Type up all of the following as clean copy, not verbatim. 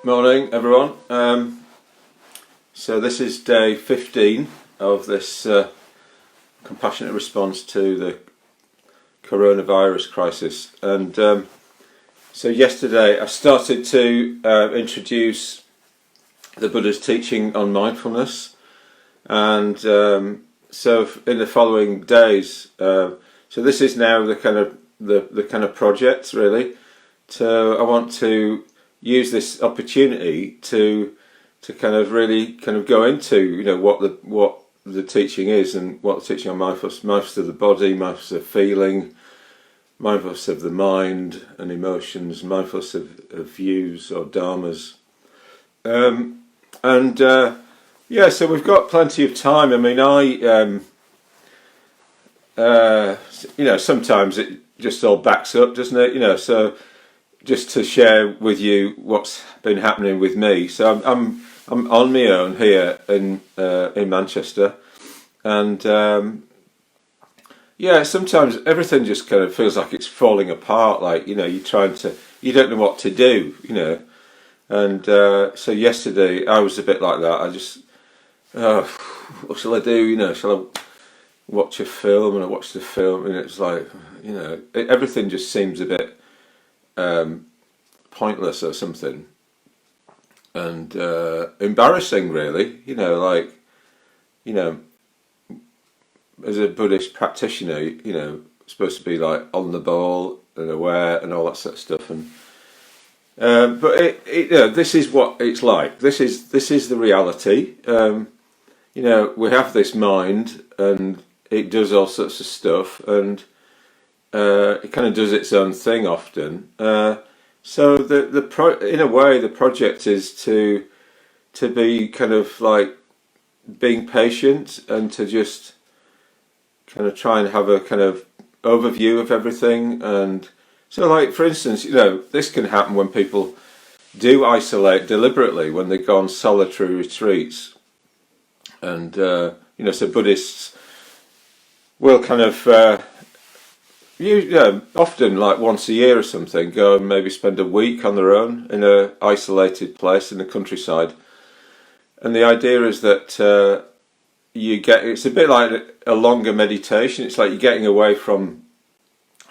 Morning, everyone. So this is day 15 of this compassionate response to the coronavirus crisis. And so yesterday I started to introduce the Buddha's teaching on mindfulness. And so in the following days, so this is now the kind of project, really. So I want to use this opportunity to kind of really go into what the teaching is and what the teaching on mindfulness of the body, mindfulness of feeling, mindfulness of the mind and emotions, mindfulness of views or dharmas, so we've got plenty of time. I mean, sometimes it just all backs up, doesn't it? So just to share with you what's been happening with me. So I'm on my own here in Manchester, and sometimes everything just kind of feels like it's falling apart. Like you don't know what to do. And so yesterday I was a bit like that. I just, what shall I do? Shall I watch a film? And I watched the film, and it's like everything just seems a bit pointless or something, and embarrassing, really. As a Buddhist practitioner, supposed to be like on the ball and aware and all that sort of stuff. And but this is what it's like. This is the reality. We have this mind, and it does all sorts of stuff, and it kind of does its own thing often. So in a way, the project is to be kind of like being patient and to just kind of try and have a kind of overview of everything. And so, like for instance, this can happen when people do isolate deliberately, when they go on solitary retreats, and so Buddhists will kind of often, like once a year or something, go and maybe spend a week on their own in an isolated place in the countryside. And the idea is that it's a bit like a longer meditation. It's like you're getting away from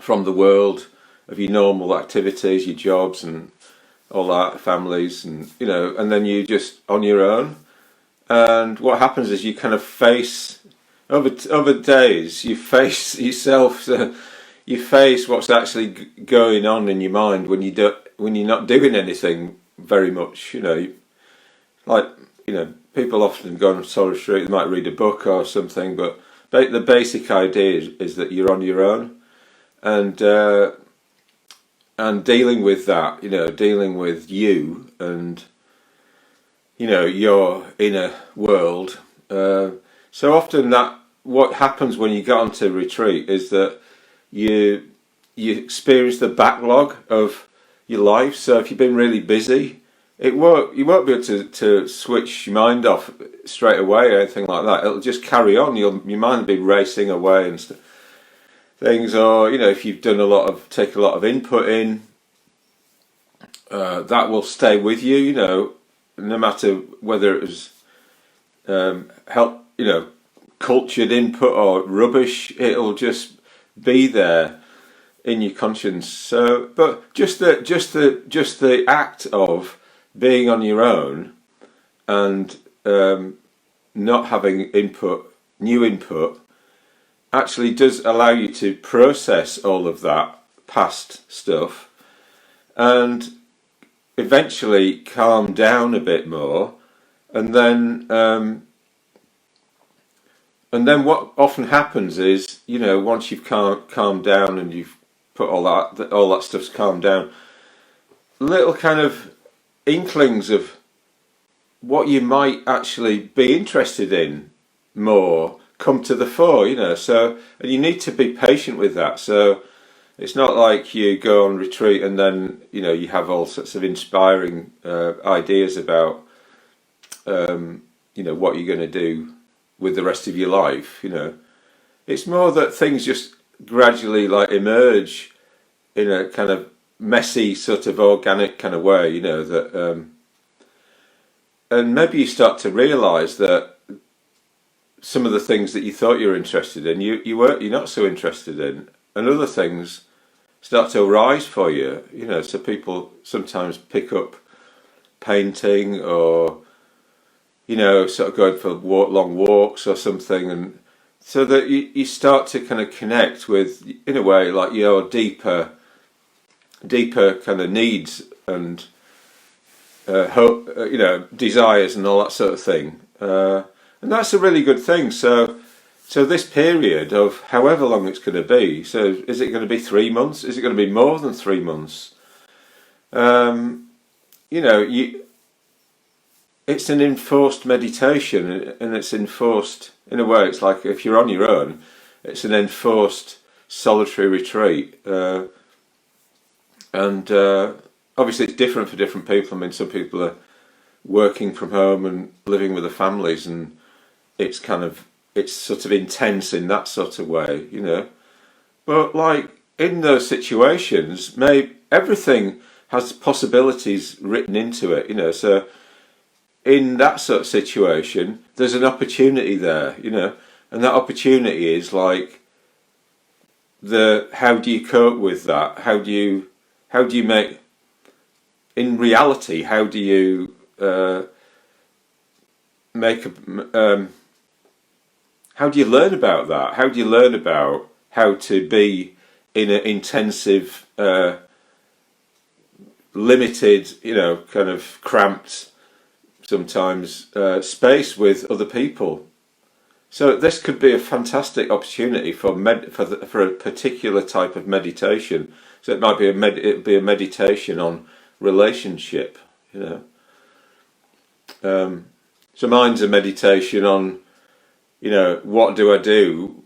the world of your normal activities, your jobs and all that, families, and and then you just on your own. And what happens is you kind of face over days. You face yourself. You face what's actually going on in your mind when you're not doing anything very much. People often go on solitary retreat. They might read a book or something, but the basic idea is that you're on your own, and dealing with that. Dealing with you and your inner world. So often what happens when you get onto retreat is that you experience the backlog of your life. So if you've been really busy, you won't be able to switch your mind off straight away or anything like that. It'll just carry on. Your mind will be racing away and things. Or if you've done take a lot of input in, that will stay with you. No matter whether it was cultured input or rubbish, it'll just be there in your conscience. So, but just the act of being on your own and not having new input, actually does allow you to process all of that past stuff and eventually calm down a bit more, and then what often happens is, once you've calmed down and you've put all that stuff's calmed down, little kind of inklings of what you might actually be interested in more come to the fore. So, and you need to be patient with that. So it's not like you go on retreat and then you have all sorts of inspiring ideas about what you're going to do with the rest of your life. It's more that things just gradually emerge in a kind of messy, sort of organic kind of way, that maybe you start to realise that some of the things that you thought you were interested in, you're not so interested in, and other things start to arise for you. So people sometimes pick up painting, or sort of going for long walks or something, and so that you start to kind of connect with, in a way, like your deeper kind of needs and hope, desires and all that sort of thing, and that's a really good thing. So this period of however long it's going to be, so is it going to be 3 months? Is it going to be more than 3 months? It's an enforced meditation, and it's enforced, in a way, it's like if you're on your own, it's an enforced solitary retreat. And obviously it's different for different people. I mean, some people are working from home and living with their families, and it's sort of intense in that sort of way, But like in those situations, everything has possibilities written into it, So in that sort of situation, there's an opportunity there, and that opportunity is like how do you cope with that? How do you make, in reality, how do you how do you learn about that? How do you learn about how to be in an intensive, limited, kind of cramped, sometimes space with other people? So this could be a fantastic opportunity for a particular type of meditation. So it might be a meditation on relationship, So mine's a meditation on, what do I do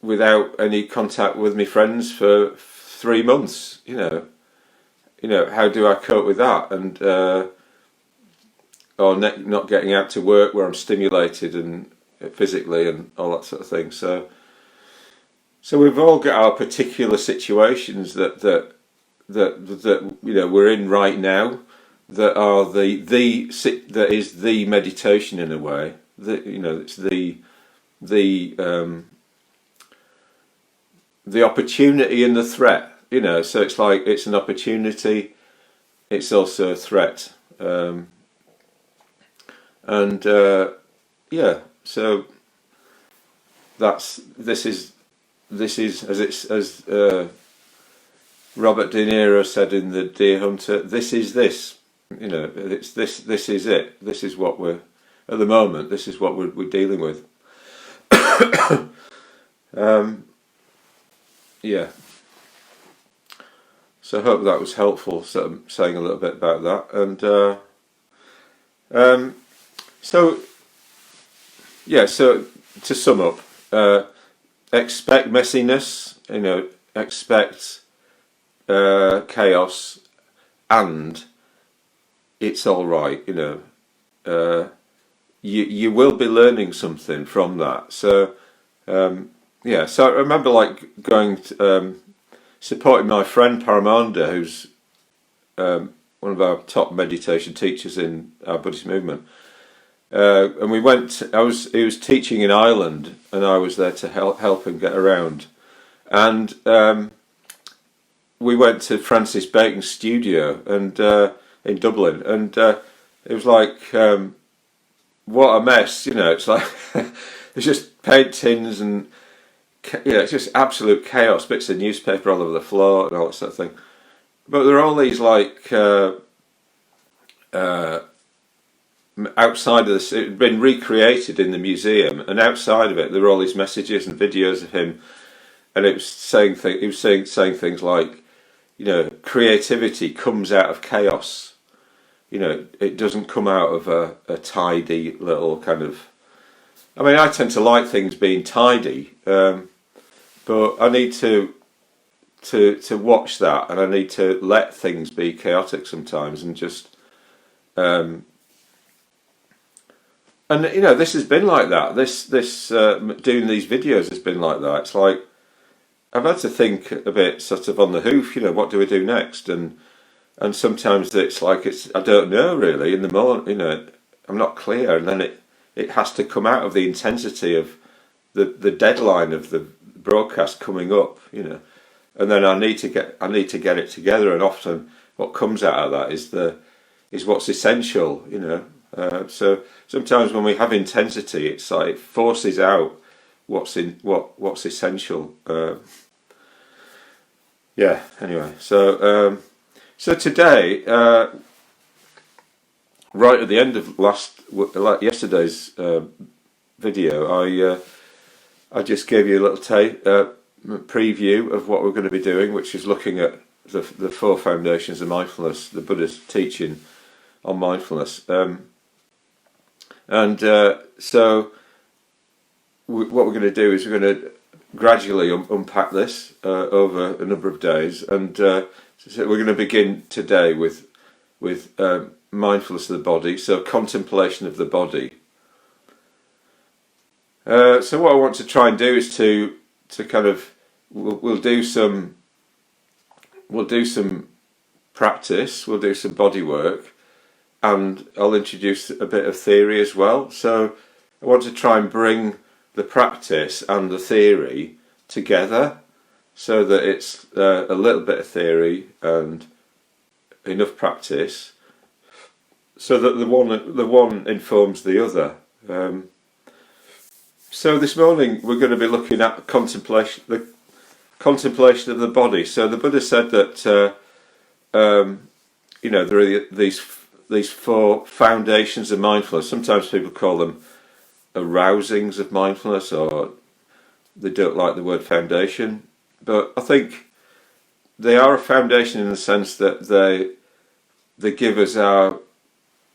without any contact with my friends for 3 months? How do I cope with that? And or not getting out to work where I'm stimulated and physically and all that sort of thing. So we've all got our particular situations that we're in right now, that are that is the meditation, in a way. It's the opportunity and the threat. So it's like it's an opportunity, it's also a threat. So this is as Robert De Niro said in The Deer Hunter, this is this. It's this is it. This is what we're at the moment. This is what we're dealing with. So I hope that was helpful. So saying a little bit about that, and so to sum up, expect messiness, expect chaos, and it's all right, you will be learning something from that. So so I remember like going to, supporting my friend Paramanda, who's one of our top meditation teachers in our Buddhist movement. And we went. He was teaching in Ireland, and I was there to help him get around. And we went to Francis Bacon's studio and in Dublin, and it was like what a mess. It's like there's just paintings and it's just absolute chaos. Bits of newspaper all over the floor and all that sort of thing. But there are all these like. Outside of this, it had been recreated in the museum, and outside of it there were all these messages and videos of him, and it was saying things like, creativity comes out of chaos. It doesn't come out of a tidy little kind of. I mean, I tend to like things being tidy, but I need to watch that, and I need to let things be chaotic sometimes, and just. And this has been like that. This doing these videos has been like that. It's like I've had to think a bit sort of on the hoof. What do we do next? And sometimes it's like I don't know really. In the morning, I'm not clear, and then it has to come out of the intensity of the deadline of the broadcast coming up, you know, and then I need to get it together, and often what comes out of that is what's essential, you know. So sometimes when we have intensity, it's like it forces out what's essential. Yeah. Anyway, so today, right at the end of yesterday's video, I just gave you a little preview of what we're going to be doing, which is looking at the Four Foundations of Mindfulness, the Buddha's teaching on mindfulness. So what we're going to do is we're going to gradually unpack this over a number of days, and so we're going to begin today with mindfulness of the body, so contemplation of the body. So what I want to try and do is to kind of we'll do some practice, we'll do some body work, and I'll introduce a bit of theory as well. So I want to try and bring the practice and the theory together, so that it's a little bit of theory and enough practice, so that the one informs the other. So this morning we're going to be looking at contemplation of the body. So the Buddha said that you know, there are these four foundations of mindfulness. Sometimes people call them arousings of mindfulness, or they don't like the word foundation. But I think they are a foundation in the sense that they give us our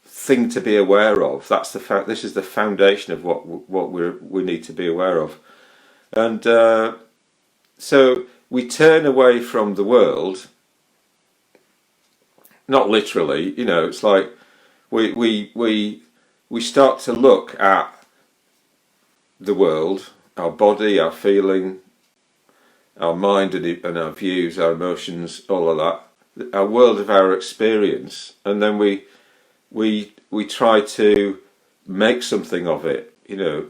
thing to be aware of. That's the fact. This is the foundation of what we need to be aware of, and so we turn away from the world. Not literally, you know. It's like we start to look at the world, our body, our feeling, our mind, and our views, our emotions, all of that, our world of our experience, and then we try to make something of it, you know,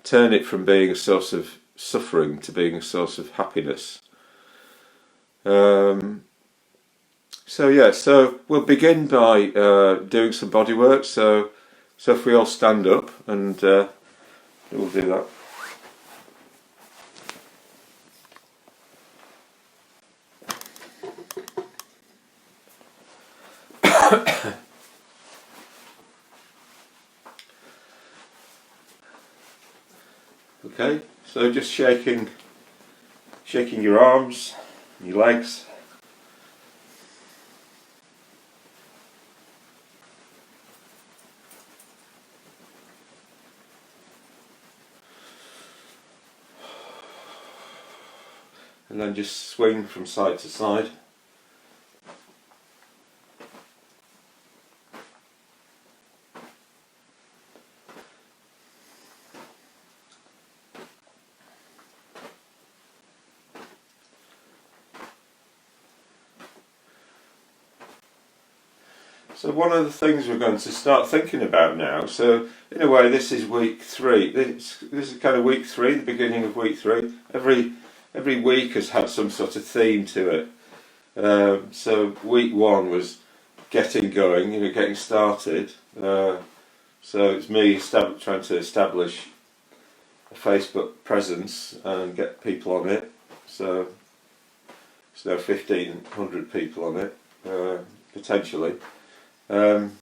turn it from being a source of suffering to being a source of happiness. So we'll begin by doing some body work. So if we all stand up, and we'll do that. Okay, so just shaking your arms, your legs. And then just swing from side to side. So one of the things we're going to start thinking about now, so in a way this is week 3, this is kind of week 3, the beginning of week 3. Every week has had some sort of theme to it. So week 1 was getting going, you know, getting started. So it's me trying to establish a Facebook presence and get people on it. So there's now 1,500 people on it, potentially. And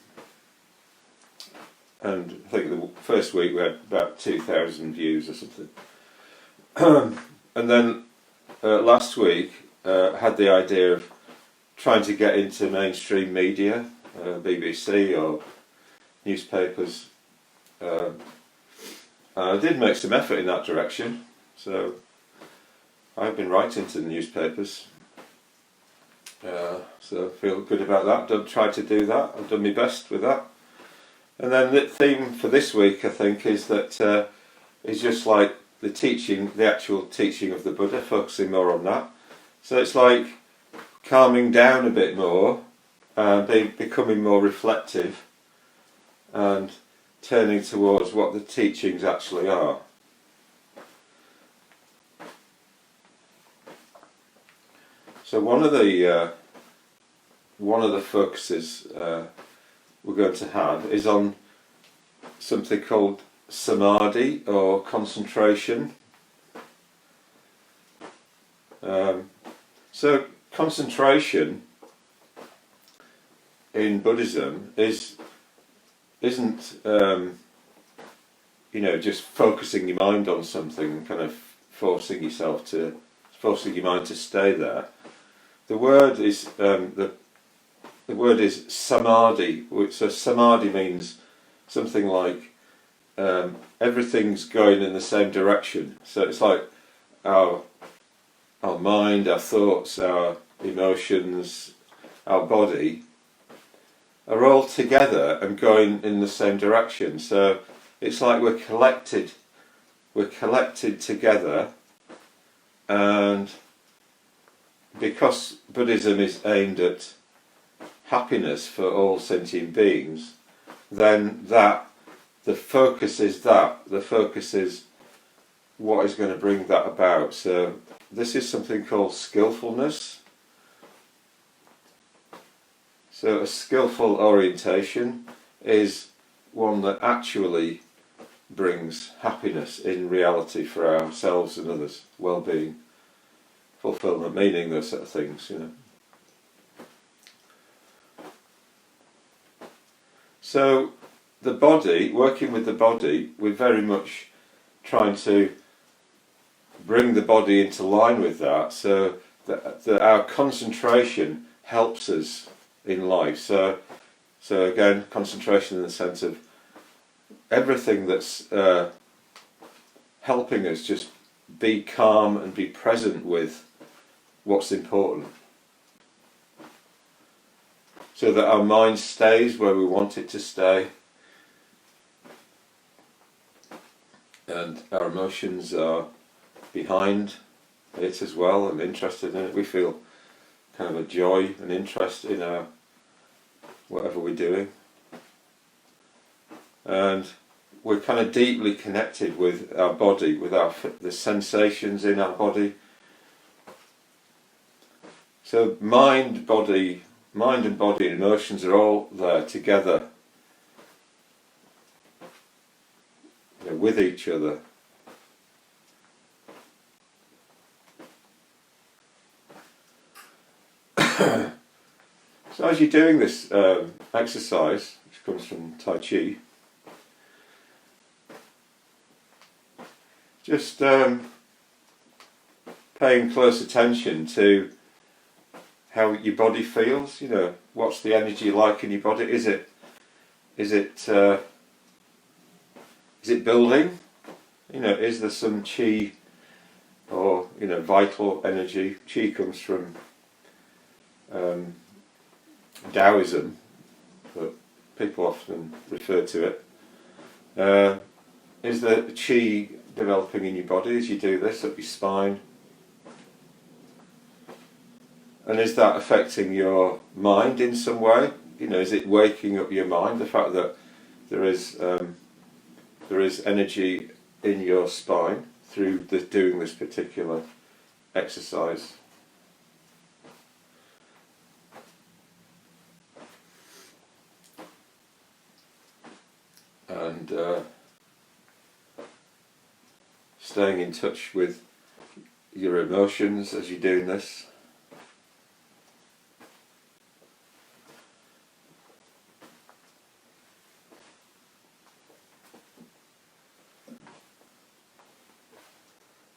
I think the first week we had about 2,000 views or something. And then last week I had the idea of trying to get into mainstream media, BBC or newspapers. I did make some effort in that direction, so I've been writing to the newspapers. So I feel good about that. I've tried to do that. I've done my best with that. And then the theme for this week, I think, is that is just like the actual teaching of the Buddha, focusing more on that. So it's like calming down a bit more, becoming more reflective, and turning towards what the teachings actually are. So one of the focuses we're going to have is on something called samadhi, or concentration. So concentration in Buddhism isn't just focusing your mind on something and kind of forcing your mind to stay there. The word is the word is samadhi. So samadhi means something like everything's going in the same direction. So it's like our mind, our thoughts, our emotions, our body are all together and going in the same direction. So it's like we're collected together, and because Buddhism is aimed at happiness for all sentient beings, then the focus is what is going to bring that about. So this is something called skillfulness. So a skillful orientation is one that actually brings happiness in reality for ourselves and others, well-being, fulfillment, meaning, those sort of things, So the body, working with the body, we're very much trying to bring the body into line with that, so that our concentration helps us in life. So again, concentration in the sense of everything that's helping us just be calm and be present with what's important, so that our mind stays where we want it to stay, and our emotions are behind it as well and interested in it. We feel kind of a joy and interest in whatever we're doing, and we're kind of deeply connected with our body, with the sensations in our body. So mind and body and emotions are all there together, with each other. So as you're doing this exercise, which comes from Tai Chi, just paying close attention to how your body feels. What's the energy like in your body? Is it building? Is there some chi or vital energy? Chi comes from Taoism, but people often refer to it. Is there chi developing in your body as you do this, up your spine? And is that affecting your mind in some way? Is it waking up your mind? The fact that there is energy in your spine through doing this particular exercise. And staying in touch with your emotions as you're doing this.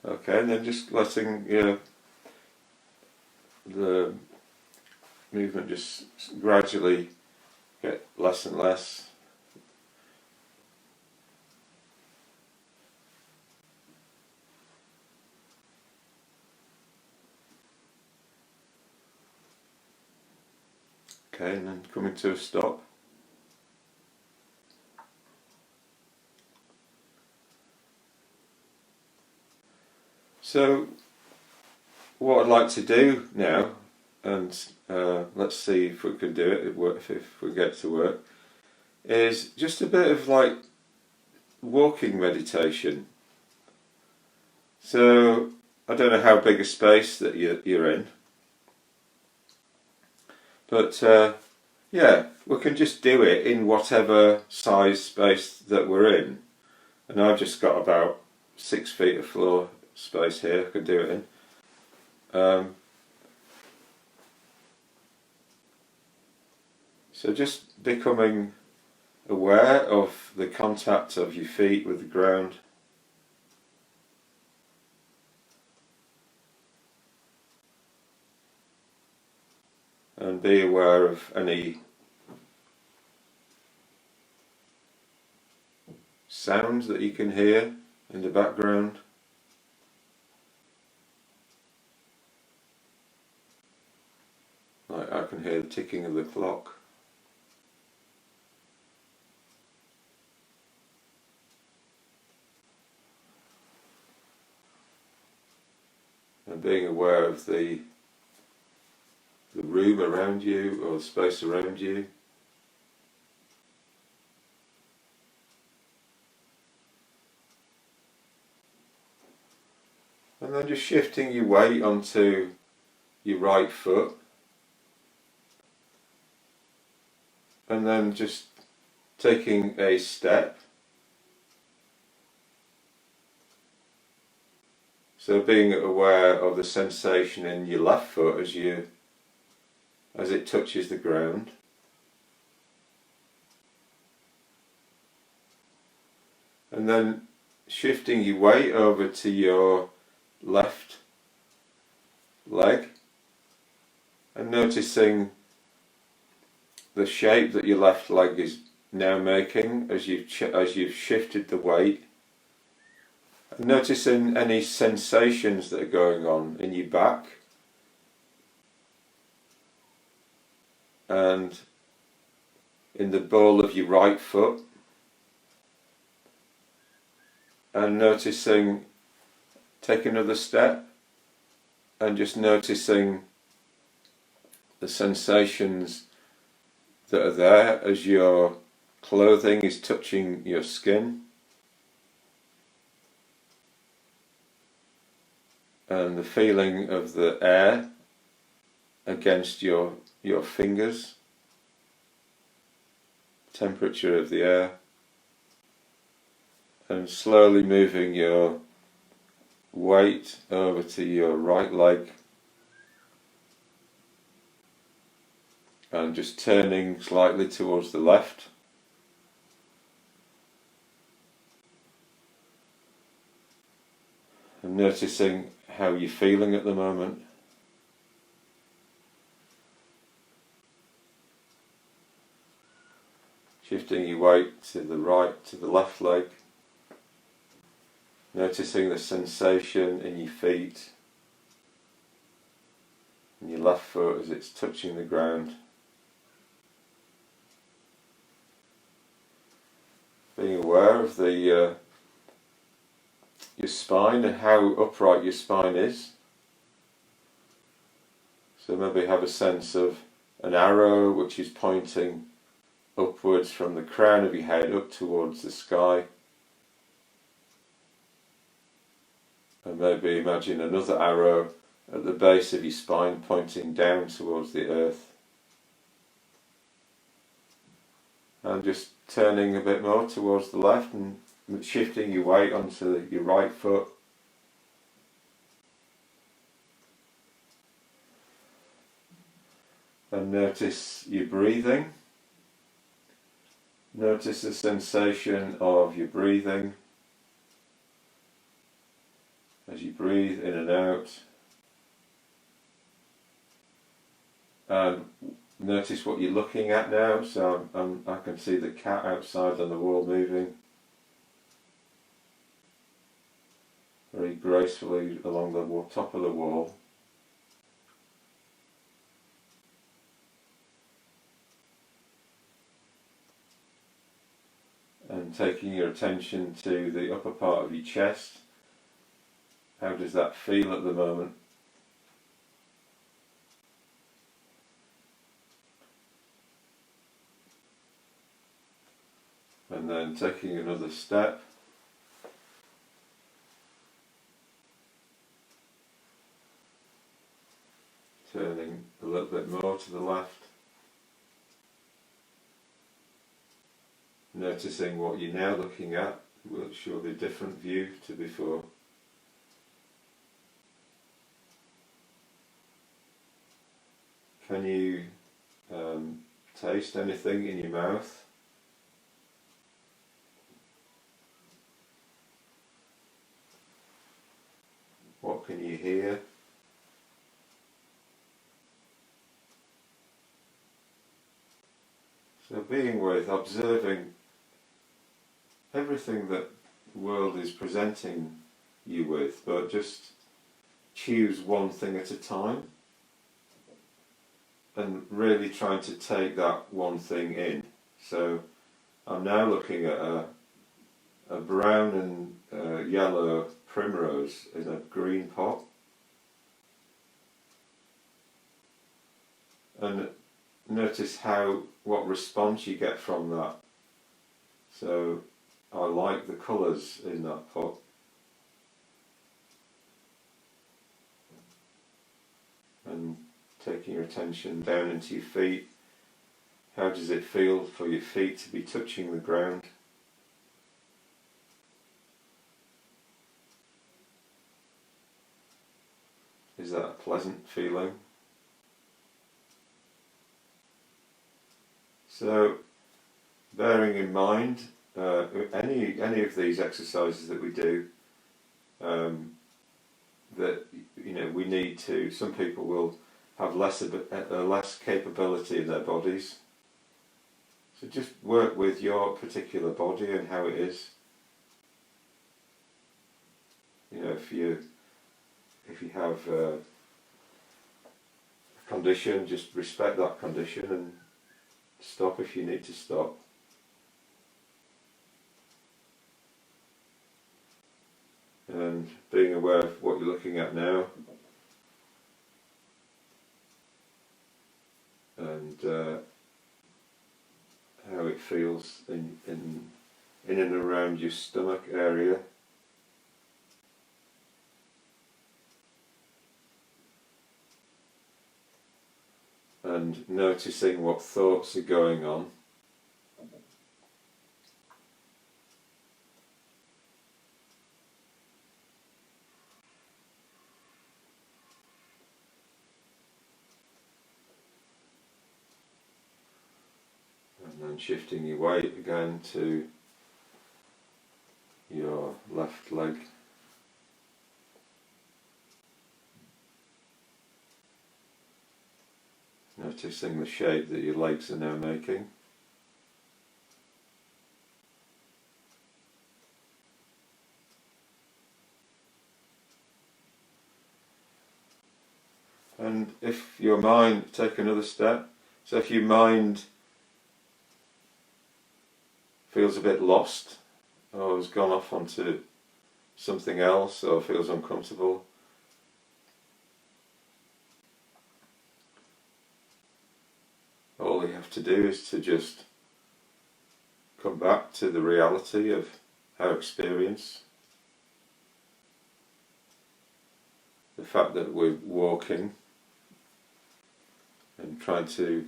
Okay, and then just letting the movement just gradually get less and less. Okay, and then coming to a stop. So what I'd like to do now, and let's see if we can do it, if we get to work, is just a bit of like walking meditation. So I don't know how big a space that you're in, but yeah, we can just do it in whatever size space that we're in. And I've just got about 6 feet of floor space here I could do it in. So just becoming aware of the contact of your feet with the ground. And be aware of any sounds that you can hear in the background. Like I can hear the ticking of the clock. And being aware of the room around you or the space around you. And then just shifting your weight onto your right foot. And then just taking a step. So being aware of the sensation in your left foot as it touches the ground. And then shifting your weight over to your left leg and noticing the shape that your left leg is now making as you've shifted the weight, and noticing any sensations that are going on in your back and in the ball of your right foot, and noticing, take another step and just noticing the sensations that are there as your clothing is touching your skin, and the feeling of the air against your fingers, temperature of the air, and slowly moving your weight over to your right leg and just turning slightly towards the left. And noticing how you're feeling at the moment. Shifting your weight to the right, to the left leg. Noticing the sensation in your feet, in your left foot as it's touching the ground. Being aware of your spine and how upright your spine is. So maybe have a sense of an arrow which is pointing upwards from the crown of your head up towards the sky. And maybe imagine another arrow at the base of your spine pointing down towards the earth. And just turning a bit more towards the left and shifting your weight onto your right foot. And notice your breathing. Notice the sensation of your breathing as you breathe in and out. And notice what you're looking at now. So I can see the cat outside on the wall moving very gracefully along the top of the wall. And taking your attention to the upper part of your chest. How does that feel at the moment? And then taking another step turning a little bit more to the left. Noticing what you're now looking at will show a different view to before. Can you taste anything in your mouth? What can you hear? So being with, observing everything that the world is presenting you with, but just choose one thing at a time and really trying to take that one thing in. So I'm now looking at a brown and yellow primrose in a green pot, and notice what response you get from that. So I like the colours in that pot. And taking your attention down into your feet. How does it feel for your feet to be touching the ground? Is that a pleasant feeling? So, bearing in mind any of these exercises that we do, that we need to. Some people will have less capability in their bodies. So just work with your particular body and how it is. If you have a condition, just respect that condition and stop if you need to stop. And being aware of what you're looking at now, and how it feels in and around your stomach area. And noticing what thoughts are going on. And then shifting your weight again to your left leg. Noticing the shape that your legs are now making. And if your mind, take another step, so if your mind feels a bit lost, or has gone off onto something else, or feels uncomfortable, all you have to do is to just come back to the reality of our experience. The fact that we're walking and trying to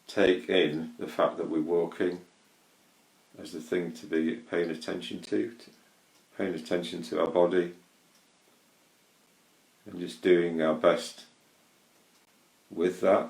take in the fact that we're walking as the thing to be paying attention to paying attention to our body, and just doing our best with that.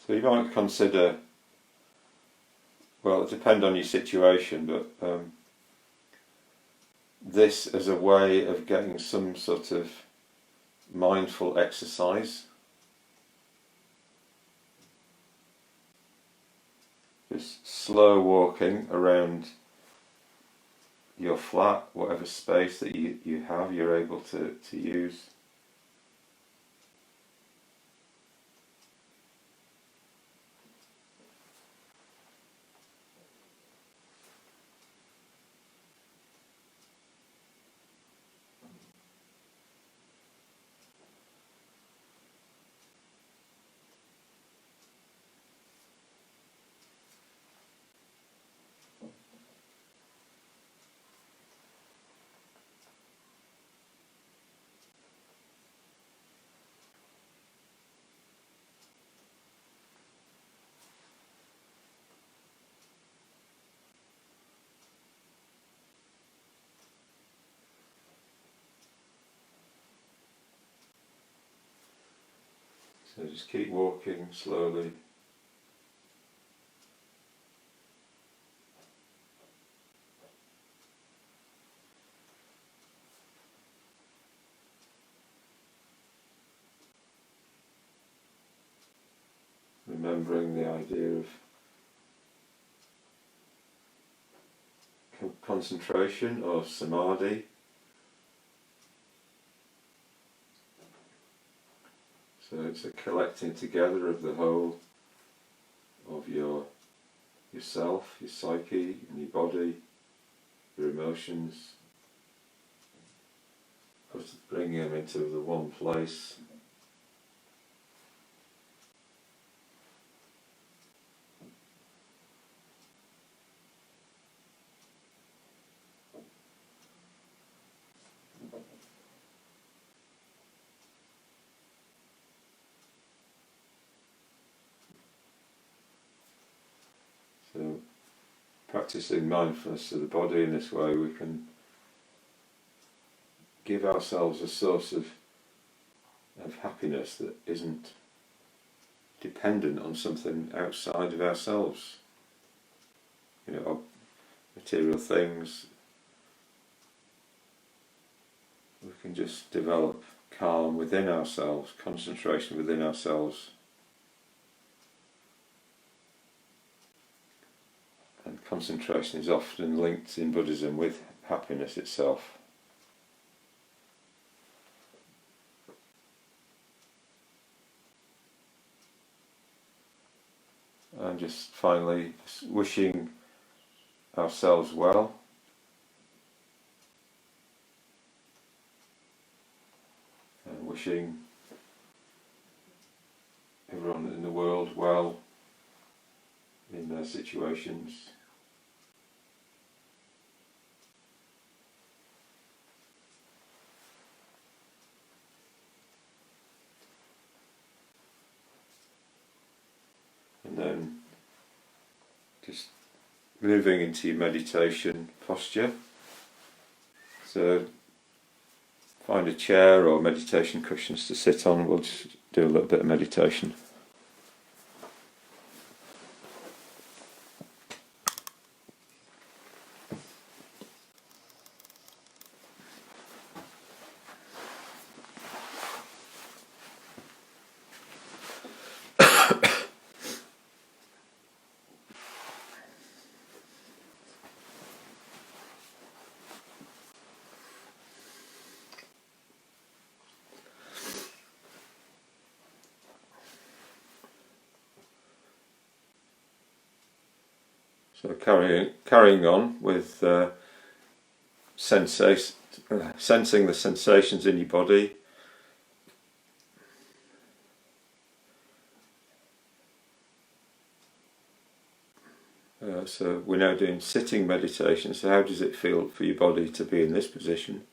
So you might consider, well, it depends on your situation, but this as a way of getting some sort of mindful exercise. Just slow walking around your flat, whatever space that you have, you're able to use. So just keep walking slowly. Remembering the idea of concentration or samadhi. So it's a collecting together of the whole of yourself, your psyche and your body, your emotions, bringing them into the one place. So practicing mindfulness of the body in this way, we can give ourselves a source of happiness that isn't dependent on something outside of ourselves. Material things. We can just develop calm within ourselves, concentration within ourselves. And concentration is often linked in Buddhism with happiness itself. And just finally wishing ourselves well. And wishing everyone in the world well in their situations. And then just moving into your meditation posture. So find a chair or meditation cushions to sit on. We'll just do a little bit of meditation. So carrying on with sensing the sensations in your body. So we're now doing sitting meditation. So how does it feel for your body to be in this position?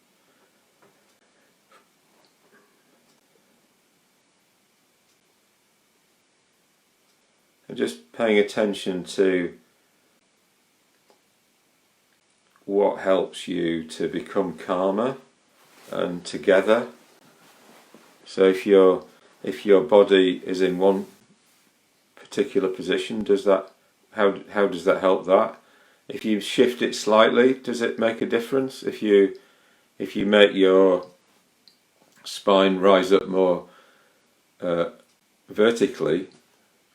And just paying attention to what helps you to become calmer and together. So if your body is in one particular position, how does that help that? If you shift it slightly, does it make a difference? If you make your spine rise up more vertically,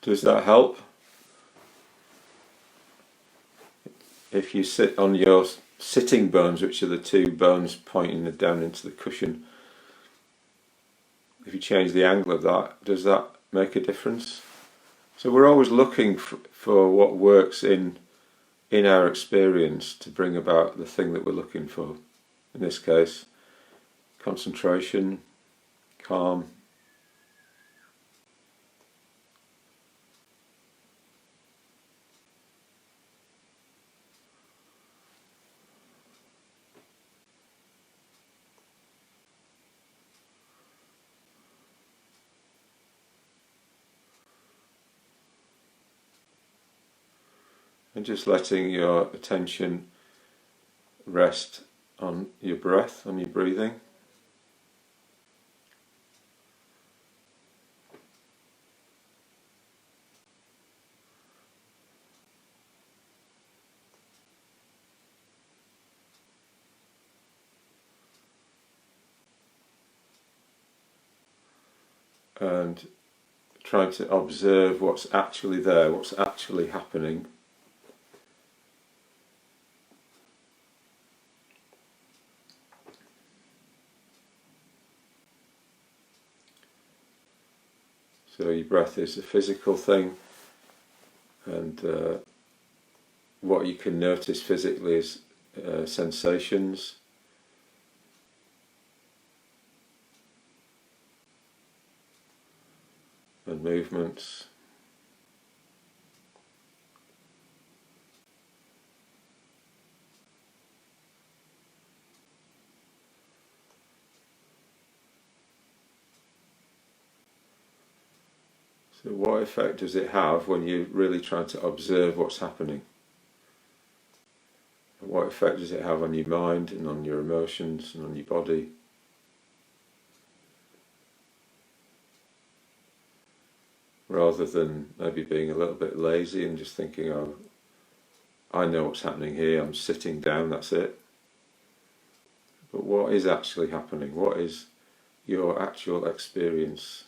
does that help? If you sit on your sitting bones, which are the two bones pointing down into the cushion, if you change the angle of that, does that make a difference? So we're always looking for what works in our experience to bring about the thing that we're looking for. In this case, concentration, calm. And just letting your attention rest on your breath, on your breathing. and trying to observe what's actually there, what's actually happening. So your breath is a physical thing, and what you can notice physically is sensations. And movements. So what effect does it have when you're really trying to observe what's happening? And what effect does it have on your mind and on your emotions and on your body? Rather than maybe being a little bit lazy and just thinking, oh, I know what's happening here, I'm sitting down, that's it. But what is actually happening? What is your actual experience?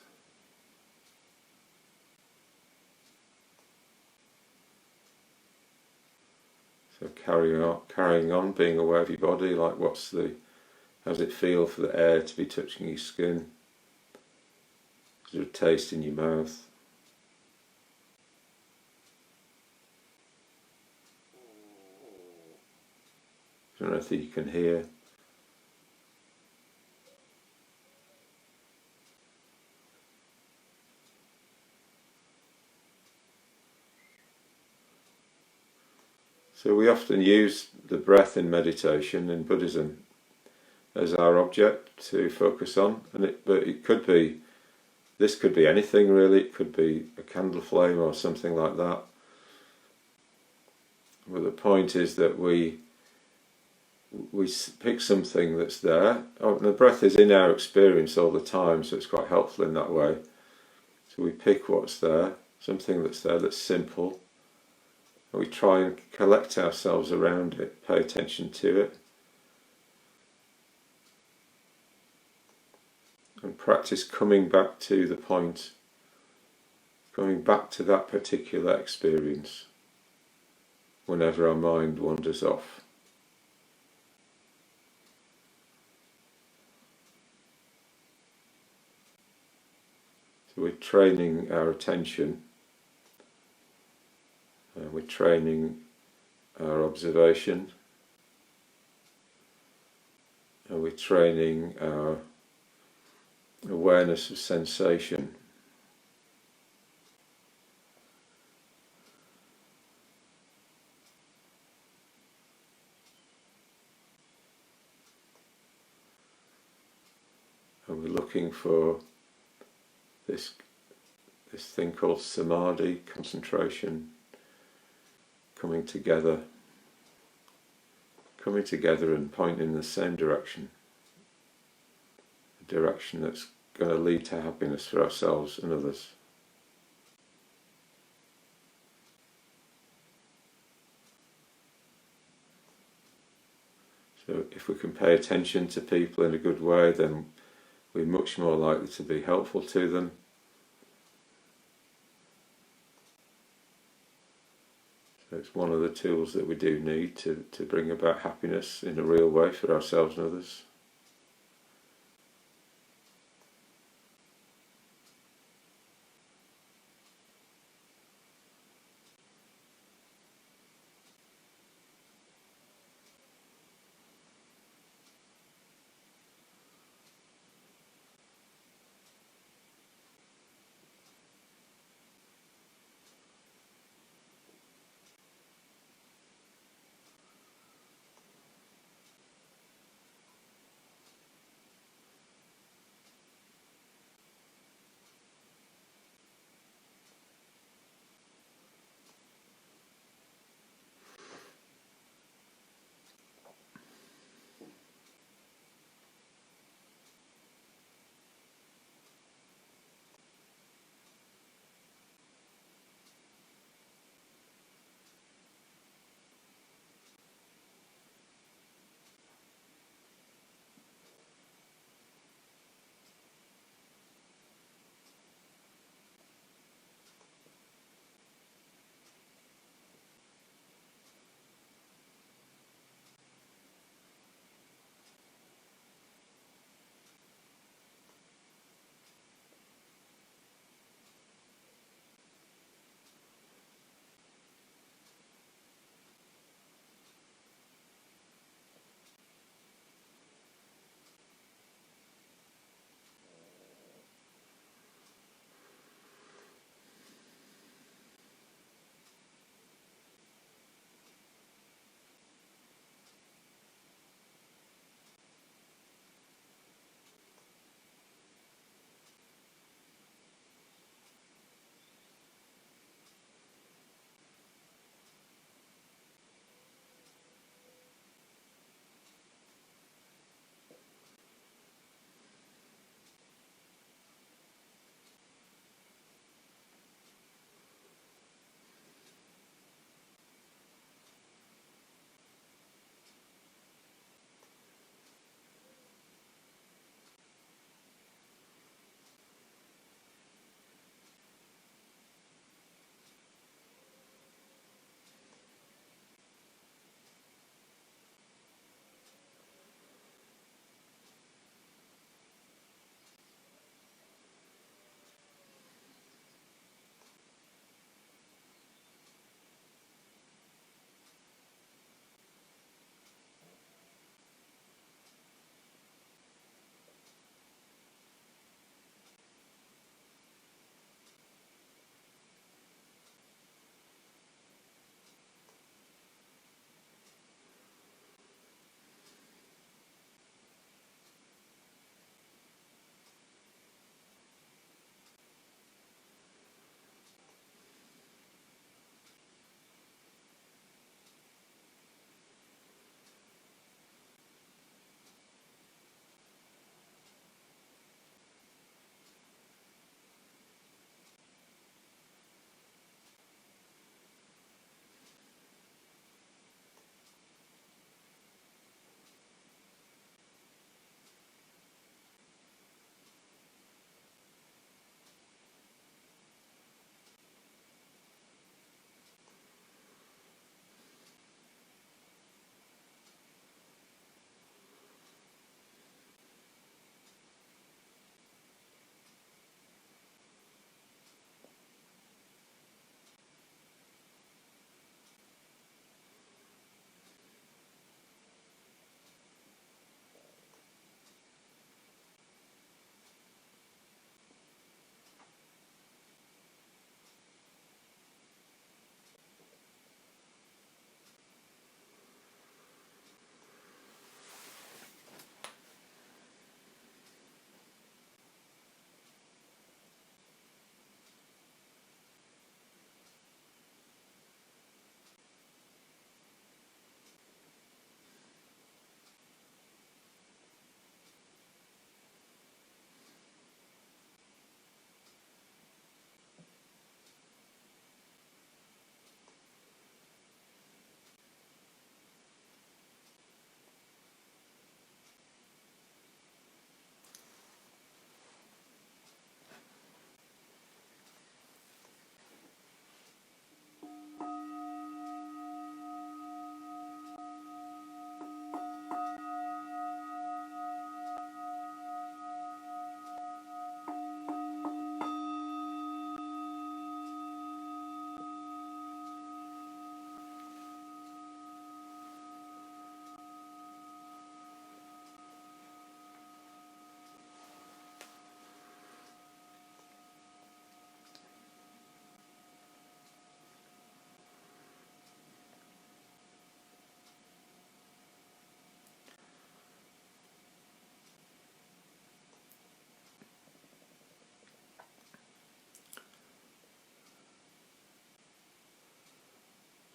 So carrying on, being aware of your body, like how does it feel for the air to be touching your skin? Is there a taste in your mouth? Is there anything you can hear? So we often use the breath in meditation in Buddhism as our object to focus on, but this could be anything really. It could be a candle flame or something like that. But the point is that we pick something that's there. Oh, the breath is in our experience all the time, so it's quite helpful in that way. So we pick what's there, something that's there that's simple. We try and collect ourselves around it, pay attention to it, and practice coming back to the point, coming back to that particular experience whenever our mind wanders off. So we're training our attention, we're training our observation, and we're training our awareness of sensation. And we're looking for this thing called samadhi, concentration, coming together and pointing in the same direction, a direction that's going to lead to happiness for ourselves and others. So if we can pay attention to people in a good way, then we're much more likely to be helpful to them. So it's one of the tools that we do need to bring about happiness in a real way for ourselves and others.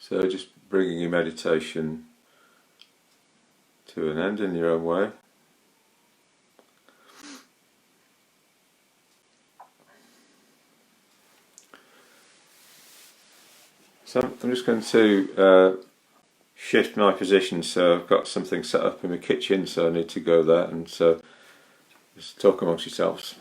So just bringing your meditation to an end in your own way. So I'm just going to shift my position, so I've got something set up in my kitchen, so I need to go there, and so just talk amongst yourselves.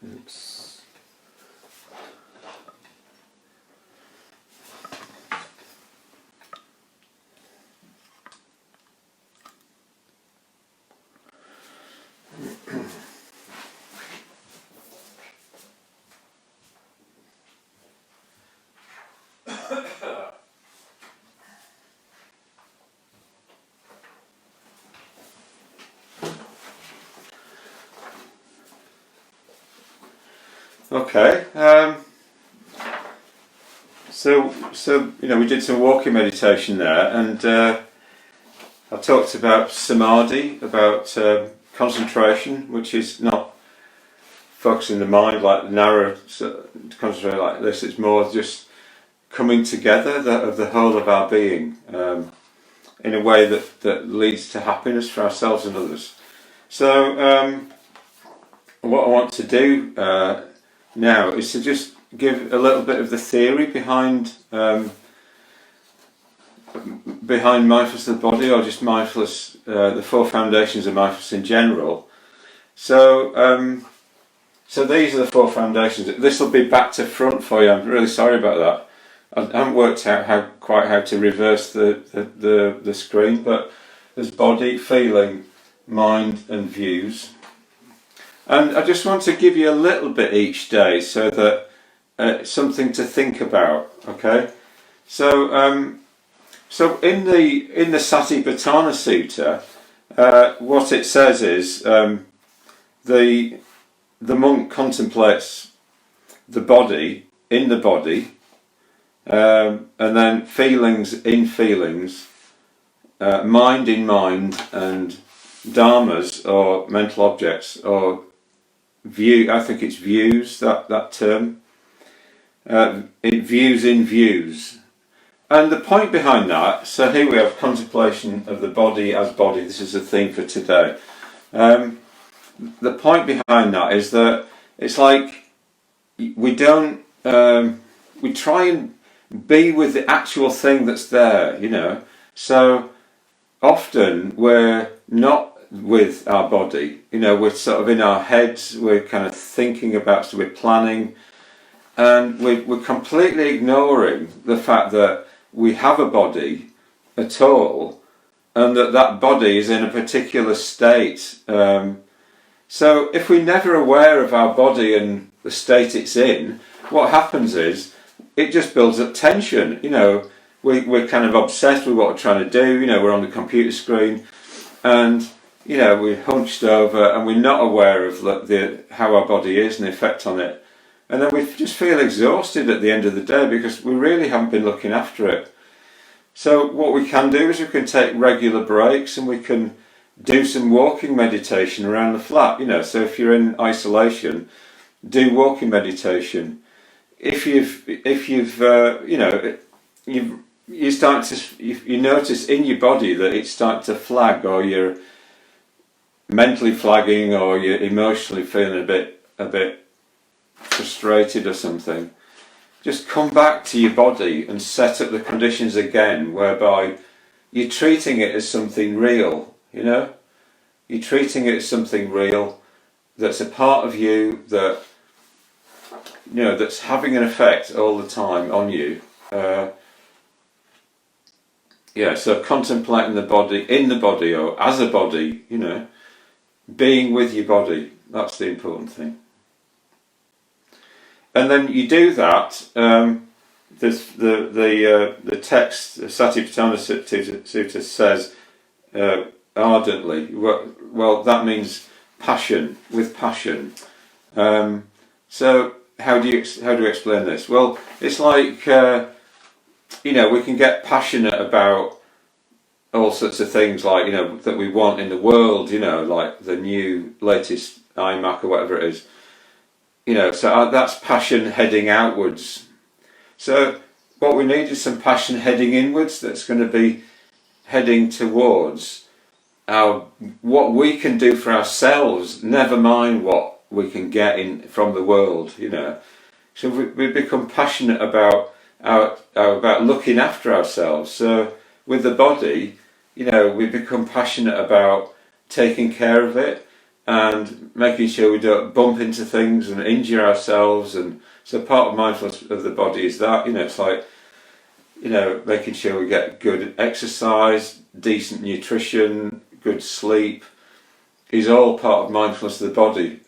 Oops. Okay. So we did some walking meditation there, and I talked about samadhi, about concentration, which is not focusing the mind like narrow, concentrating like this. It's more just coming together of the whole of our being in a way that leads to happiness for ourselves and others. So what I want to do now is to just give a little bit of the theory behind mindfulness of the body, or just mindfulness, the Four Foundations of Mindfulness in general. So so these are the Four Foundations. This will be back to front for you. I'm really sorry about that. I haven't worked out quite how to reverse the screen, but there's body, feeling, mind and views. And I just want to give you a little bit each day, so that something to think about. Okay, so so in the Satipatthana Sutta, what it says is the monk contemplates the body in the body, and then feelings in feelings, mind in mind, and dharmas or mental objects or view. I think it's views, that term. It views in views. And the point behind that, so here we have contemplation of the body as body. This is the theme for today. The point behind that is that it's like we don't, we try and be with the actual thing that's there, So often we're not with our body, we're sort of in our heads, we're kind of thinking about, so we're planning, and we're completely ignoring the fact that we have a body at all, and that body is in a particular state. So if we're never aware of our body and the state it's in, what happens is it just builds up tension. We're kind of obsessed with what we're trying to do. We're on the computer screen, and we're hunched over, and we're not aware of how our body is and the effect on it. And then we just feel exhausted at the end of the day because we really haven't been looking after it. So what we can do is we can take regular breaks, and we can do some walking meditation around the flat. So if you're in isolation, do walking meditation. If you notice in your body that it's starting to flag, or you're mentally flagging, or you're emotionally feeling a bit frustrated or something, just come back to your body and set up the conditions again, whereby you're treating it as something real. You're treating it as something real that's a part of you, that that's having an effect all the time on you. So contemplating the body, in the body, or as a body, being with your body, that's the important thing. And then you do that. The text, the Satipatthana Sutta says ardently. Well, that means passion, with passion. So how do you explain this? Well, it's like we can get passionate about all sorts of things, like that we want in the world. Like the new latest iMac or whatever it is. So that's passion heading outwards. So what we need is some passion heading inwards. That's going to be heading towards what we can do for ourselves. Never mind what we can get in from the world. So we become passionate about about looking after ourselves. So with the body, we become passionate about taking care of it and making sure we don't bump into things and injure ourselves. And so part of mindfulness of the body is that, it's like, making sure we get good exercise, decent nutrition, good sleep is all part of mindfulness of the body.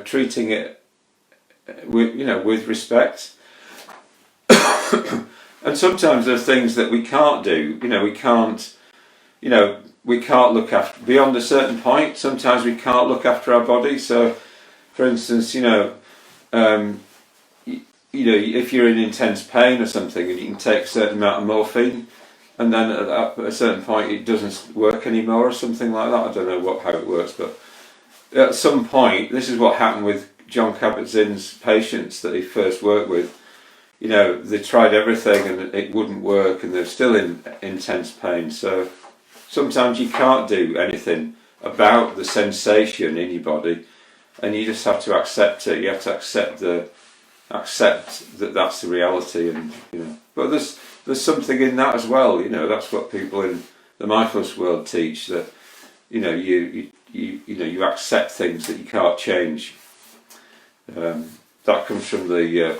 Treating it with respect. And sometimes there's things that we can't do. We can't look after beyond a certain point. Sometimes we can't look after our body. So, for instance, if you're in intense pain or something, and you can take a certain amount of morphine, and then at a certain point it doesn't work anymore, or something like that. I don't know how it works, but at some point, this is what happened with John Kabat-Zinn's patients that he first worked with. They tried everything and it wouldn't work, and they're still in intense pain. So sometimes you can't do anything about the sensation in your body, and you just have to accept it. You have to accept that that's the reality, and But there's something in that as well. That's what people in the mindfulness world teach, that you accept things that you can't change. That comes from the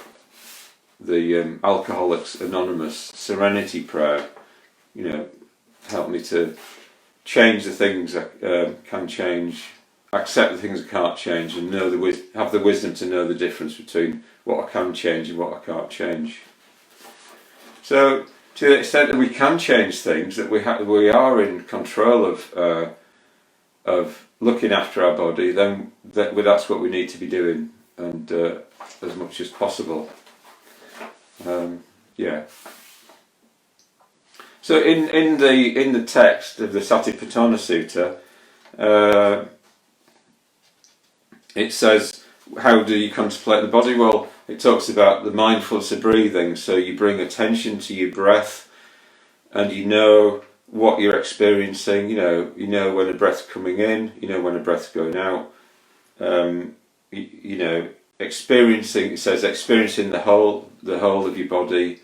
Alcoholics Anonymous Serenity Prayer. Help me to change the things that can change, accept the things I can't change, and have the wisdom to know the difference between what I can change and what I can't change. So, to the extent that we can change things, that we are in control of looking after our body, then that's what we need to be doing, and as much as possible. So in the text of the Satipatthana Sutta, it says, how do you contemplate the body? Well, it talks about the mindfulness of breathing. So you bring attention to your breath, and you know what you're experiencing. You know when a breath's coming in. You know when a breath's going out. Experiencing. It says experiencing the whole of your body.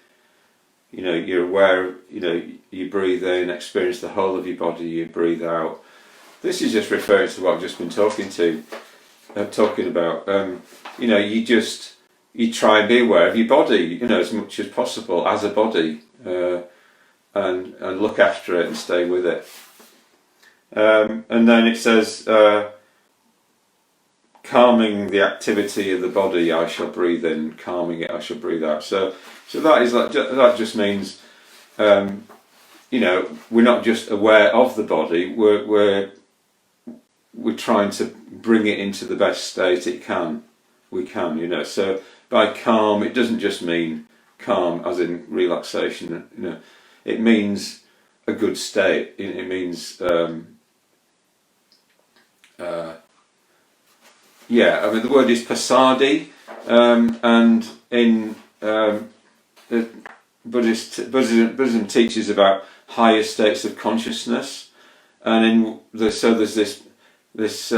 You're aware. You breathe in, experience the whole of your body. You breathe out. This is just referring to what I've just been talking about. You try and be aware of your body, as much as possible as a body, and look after it and stay with it. And then it says, calming the activity of the body, I shall breathe in. Calming it, I shall breathe out. So that just means, we're not just aware of the body. We're trying to bring it into the best state it can. We can, So by calm, it doesn't just mean calm as in relaxation. It means a good state. It means, the word is passadhi, and in Buddhism teaches about higher states of consciousness, and there's this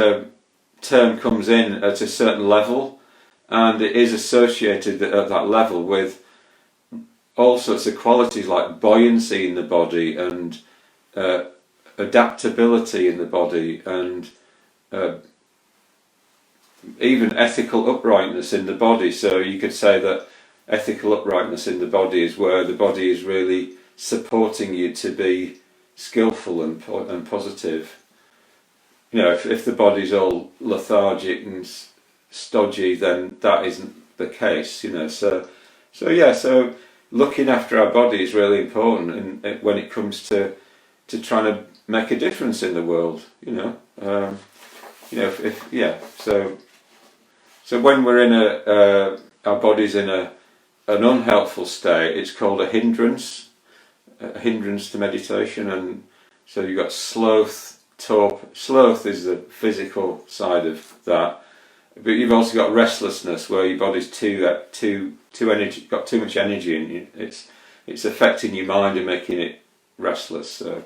term comes in at a certain level, and it is associated at that level with all sorts of qualities like buoyancy in the body, and adaptability in the body, and even ethical uprightness in the body. So you could say that ethical uprightness in the body is where the body is really supporting you to be skillful and positive. If the body's all lethargic and stodgy, then that isn't the case. So looking after our body is really important, and when it comes to trying to make a difference in the world. So when we're in our body's in an unhelpful state, it's called a hindrance to meditation. And so you've got sloth, torpor. Sloth is the physical side of that, but you've also got restlessness, where your body's too energy, got too much energy in you. It's affecting your mind and making it restless. So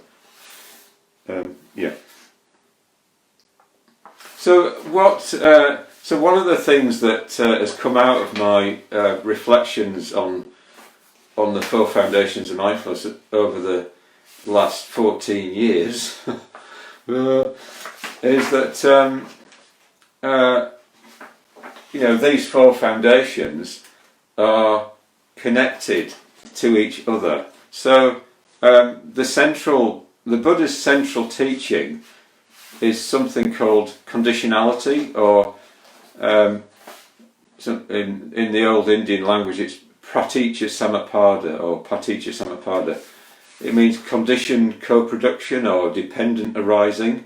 So one of the things that has come out of my reflections on the Four Foundations of Mindfulness over the last 14 years is that these four foundations are connected to each other. So the Buddha's central teaching is something called conditionality, or in the old Indian language it's praticca samappada or paticca samappada. It means conditioned co-production or dependent arising,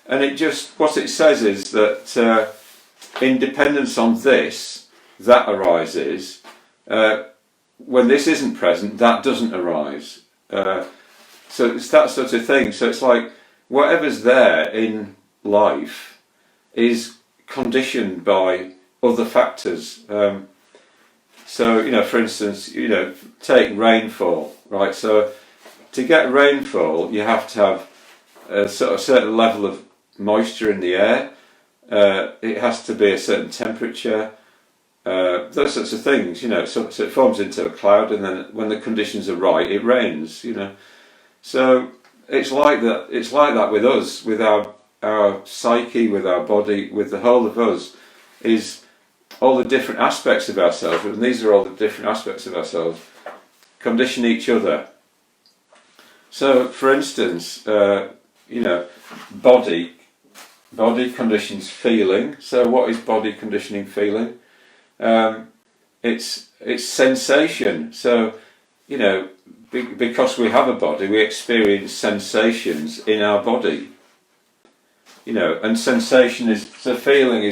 and what it says is that in dependence on this, that arises. When this isn't present, that doesn't arise. So it's that sort of thing. So it's like whatever's there in life is conditioned by other factors. So for instance, take rainfall, right? So to get rainfall, you have to have a certain level of moisture in the air. It has to be a certain temperature. Those sorts of things, So it forms into a cloud, and then when the conditions are right, it rains. So it's like that. It's like that with us, with our psyche, with our body, with the whole of us, is all the different aspects of ourselves. And these are all the different aspects of ourselves condition each other. So, for instance, body conditions feeling. So, what is body conditioning feeling? It's sensation. So, because we have a body, we experience sensations in our body. And feeling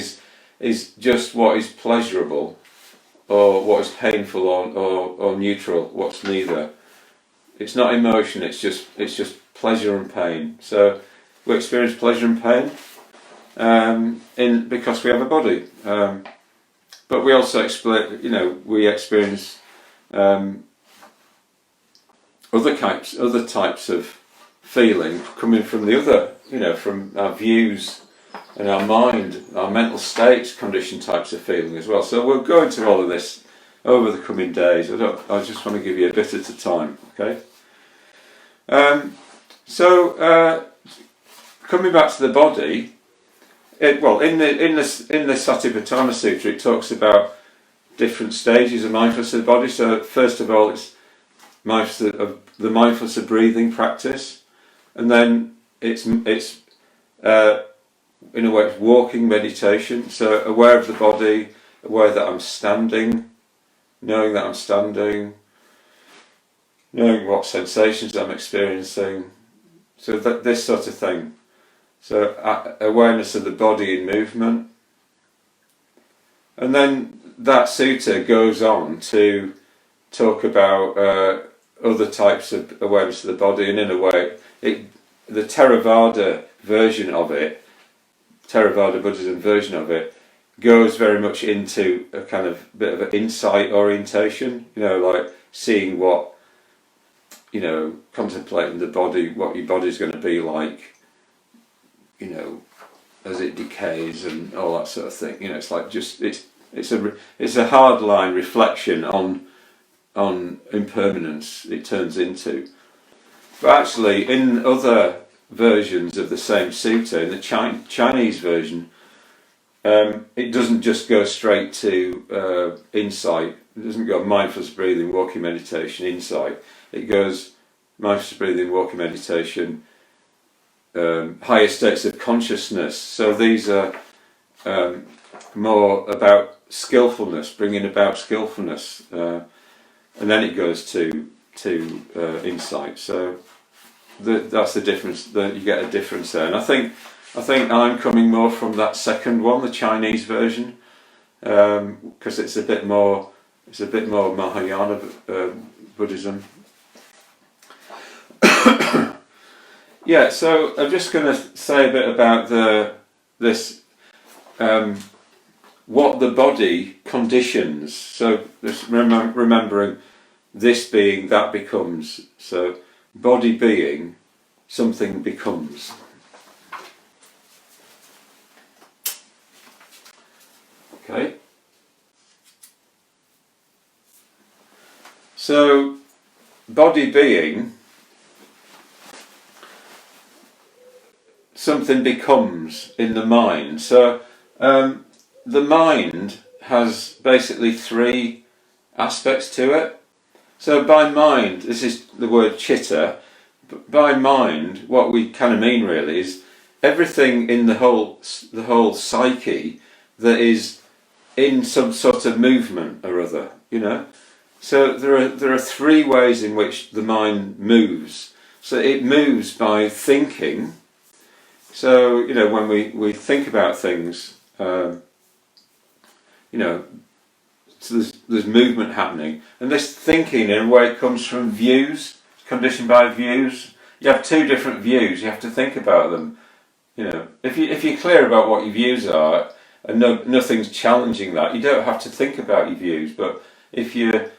is just what is pleasurable, or what is painful, or neutral, what's neither. It's not emotion. It's just pleasure and pain. So we experience pleasure and pain because we have a body. But we also we experience other types of feeling coming from the other, from our views and our mind, our mental states, conditioned types of feeling as well. So we'll go into all of this over the coming days. I just want to give you a bit at a time, okay? Coming back to the body, in the Satipatthana Sutra, it talks about different stages of mindfulness of the body. So first of all, it's the mindfulness of breathing practice, and then it's in a way it's walking meditation. So aware of the body, aware that I'm standing, knowing that I'm standing, knowing what sensations I'm experiencing. So this sort of thing. So awareness of the body in movement. And then that sutta goes on to talk about other types of awareness of the body, and in a way, the Theravada version of it, Theravada Buddhism version of it, goes very much into a kind of bit of an insight orientation, like seeing what, contemplating the body, what your body's going to be like, as it decays and all that sort of thing. It's like it's a hardline reflection on impermanence it turns into. But actually, in other versions of the same sutta, in the Chinese version, it doesn't just go straight to insight. It doesn't go mindfulness breathing, walking meditation, insight. It goes mindfulness breathing, walking meditation, higher states of consciousness. So these are more about skillfulness, bringing about skillfulness, and then it goes to insight. So that's the difference. You get a difference there, and I think I'm coming more from that second one, the Chinese version, because it's a bit more Mahayana Buddhism. Yeah, so I'm just going to say a bit about this. What the body conditions. So just remembering this being, that becomes. So body being, something becomes. Okay. So body being, something becomes in the mind. So the mind has basically three aspects to it. So by mind, this is the word chitta. By mind, what we kind of mean really is everything in the whole psyche that is in some sort of movement or other, you know. So there are three ways in which the mind moves. So it moves by thinking. So, you know, when we think about things, you know, so there's movement happening, and this thinking in a way comes from views, conditioned by views. You have two different views. You have to think about them. You know, if you're clear about what your views are, and nothing's challenging that, you don't have to think about your views. But if you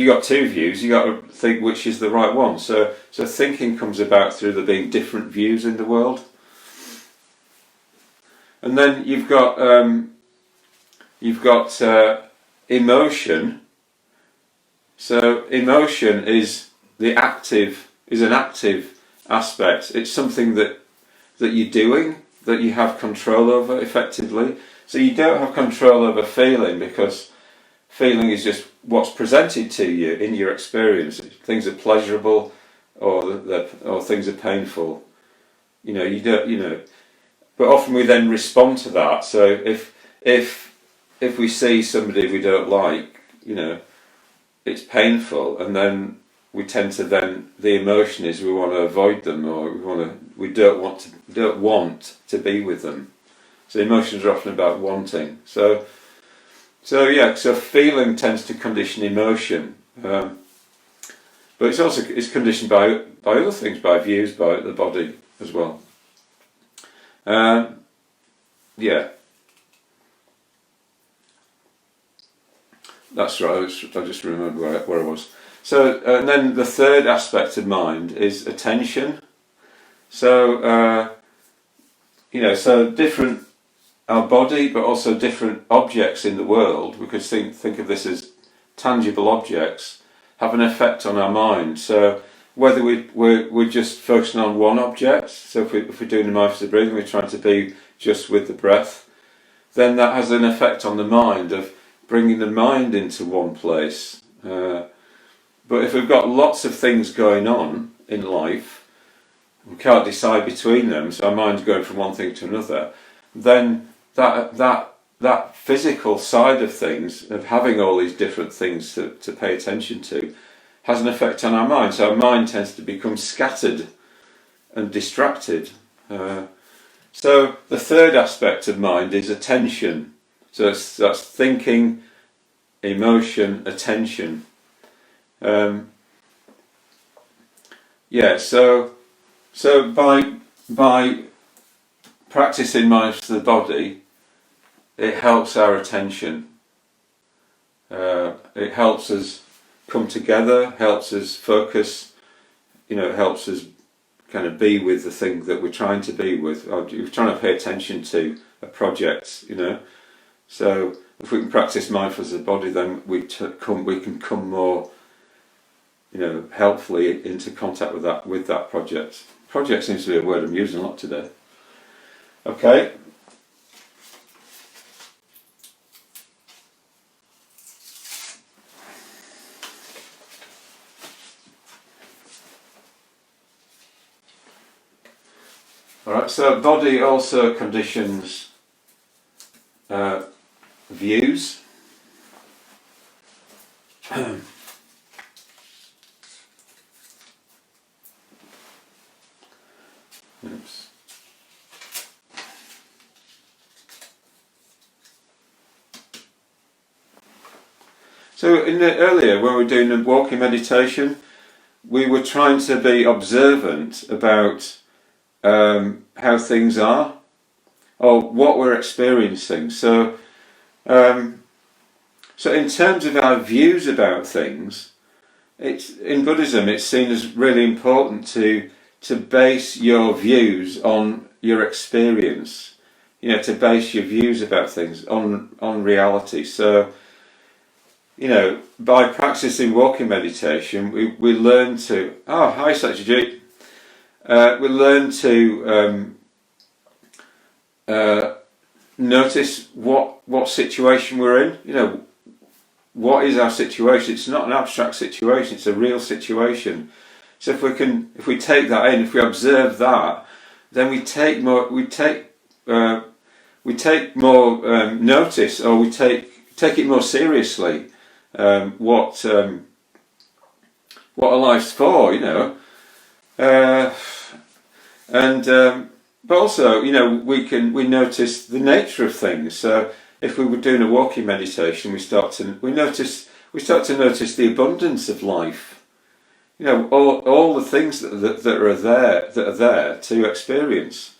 got two views, you got to think which is the right one. So thinking comes about through there being different views in the world. And then you've got emotion. So emotion is an active aspect. It's something that you're doing, that you have control over effectively. So you don't have control over feeling, because feeling is just what's presented to you in your experience. Things are pleasurable, or things are painful. You know, you don't. You know. But often we then respond to that. So if we see somebody we don't like, you know, it's painful, and then we tend to the emotion is we want to avoid them, or we don't want to be with them. So emotions are often about wanting. So feeling tends to condition emotion, but it's conditioned by other things, by views, by the body as well. Yeah, that's right. I just remembered where I was. So, and then the third aspect of mind is attention. So, you know, so different our body, but also different objects in the world. We could think of this as tangible objects have an effect on our mind. So whether we're just focusing on one object, so if we're doing the mindfulness breathing, we're trying to be just with the breath, then that has an effect on the mind of bringing the mind into one place. But if we've got lots of things going on in life, we can't decide between them, so our mind's going from one thing to another, then that physical side of things, of having all these different things to pay attention to, has an effect on our mind. So our mind tends to become scattered and distracted. So the third aspect of mind is attention. So that's thinking, emotion, attention. So by practicing mindfulness of the body, it helps our attention. It helps us come together, helps us focus, you know, helps us kind of be with the thing that we're trying to be with. We're trying to pay attention to a project, you know. So if we can practice mindfulness of the body, then we can come more, you know, helpfully into contact with that project. Project seems to be a word I'm using a lot today. Okay. Right, so body also conditions views. Oops. So earlier when we were doing the walking meditation, we were trying to be observant about how things are, or what we're experiencing. So in terms of our views about things, in Buddhism it's seen as really important to base your views on your experience. To base your views about things on reality. So, by practicing walking meditation, we learn to... Oh, hi Satyajit. We learn to notice what situation we're in. What is our situation? It's not an abstract situation, it's a real situation. So if we take that in, if we observe that, then we take more notice, or we take it more seriously. What our life's for, but also, we notice the nature of things. So if we were doing a walking meditation, we start to notice the abundance of life. All the things that are there to experience.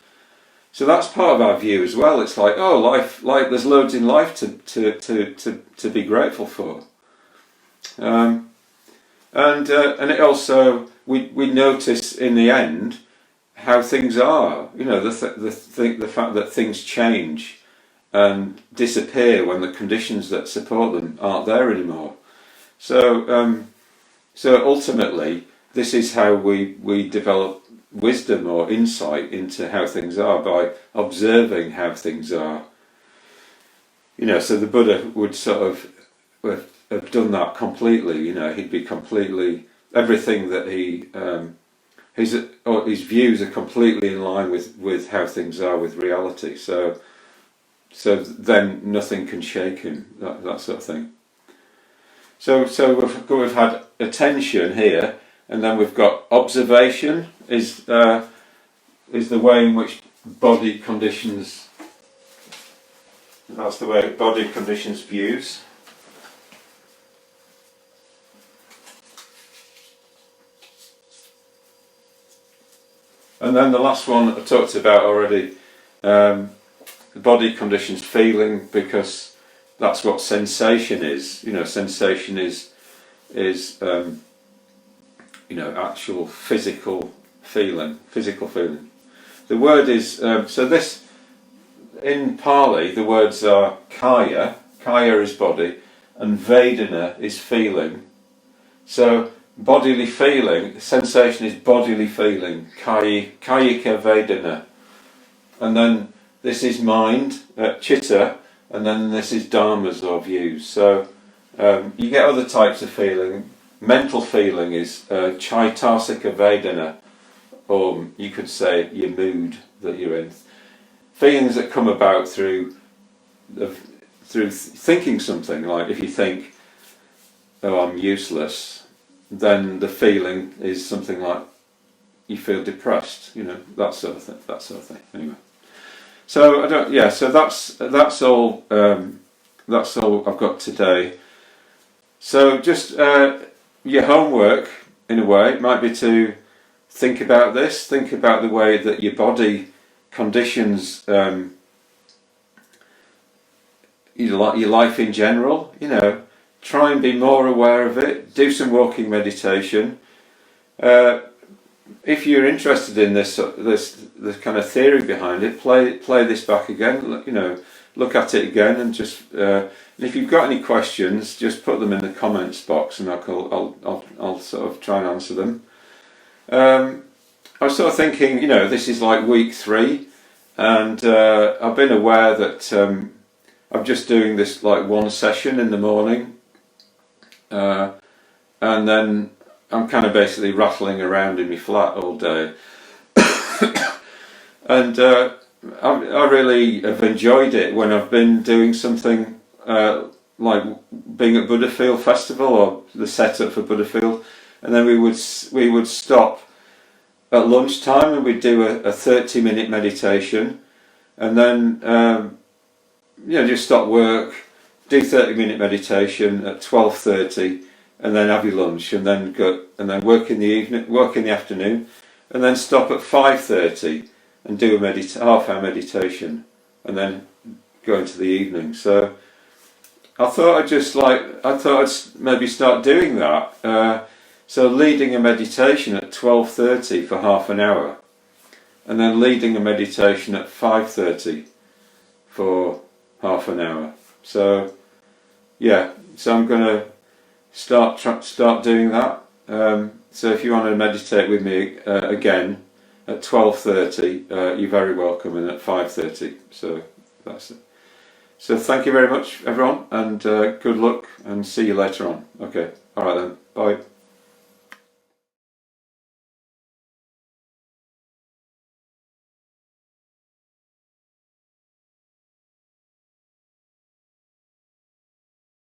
So that's part of our view as well. It's like, oh, life, there's loads in life to be grateful for. And it also, we notice in the end how things are. The fact that things change and disappear when the conditions that support them aren't there anymore. So ultimately, this is how we develop wisdom or insight into how things are, by observing how things are. So the Buddha would sort of have done that completely. He'd be completely, everything that his views are completely in line with how things are, with reality. So then nothing can shake him. That sort of thing. So we've had attention here, and then we've got observation is the way in which body conditions. That's the way body conditions views. And then the last one I talked about already, the body conditions feeling, because that's what sensation is. Sensation is actual physical feeling. The word is so this in Pali. The words are kaya. Kaya is body, and Vedana is feeling. So bodily feeling, sensation is bodily feeling, kayika Vedana. And then this is mind, chitta, and then this is dharmas or views. So you get other types of feeling. Mental feeling is chaitasika Vedana, or you could say your mood that you're in. Feelings that come about through thinking something. Like if you think, oh, I'm useless, then the feeling is something like you feel depressed, that sort of thing. Anyway, so So that's all. That's all I've got today. So just your homework, in a way, might be to think about this. Think about the way that your body conditions your life in general. Try and be more aware of it. Do some walking meditation. If you're interested in this kind of theory behind it, play this back again. Look at it again, and just if you've got any questions, just put them in the comments box, and I'll sort of try and answer them. I was sort of thinking, this is like week 3, and I've been aware that I'm just doing this like one session in the morning. And then I'm kind of basically rattling around in my flat all day. And I really have enjoyed it when I've been doing something like being at Buddhafield Festival or the setup for Buddhafield, and then we would stop at lunchtime and we'd do a 30-minute meditation, and then just stop work, do 30-minute meditation at 12:30, and then have your lunch, and then go and then work in the evening, work in the afternoon, and then stop at 5:30 and do a half-hour meditation, and then go into the evening. So I thought I'd maybe start doing that. So leading a meditation at 12:30 for half an hour, and then leading a meditation at 5:30 for half an hour. So so I'm going to start doing that. So if you want to meditate with me again at 12:30, you're very welcome, and at 5:30. So that's it. So thank you very much, everyone, and good luck, and see you later on. Okay, all right then, bye.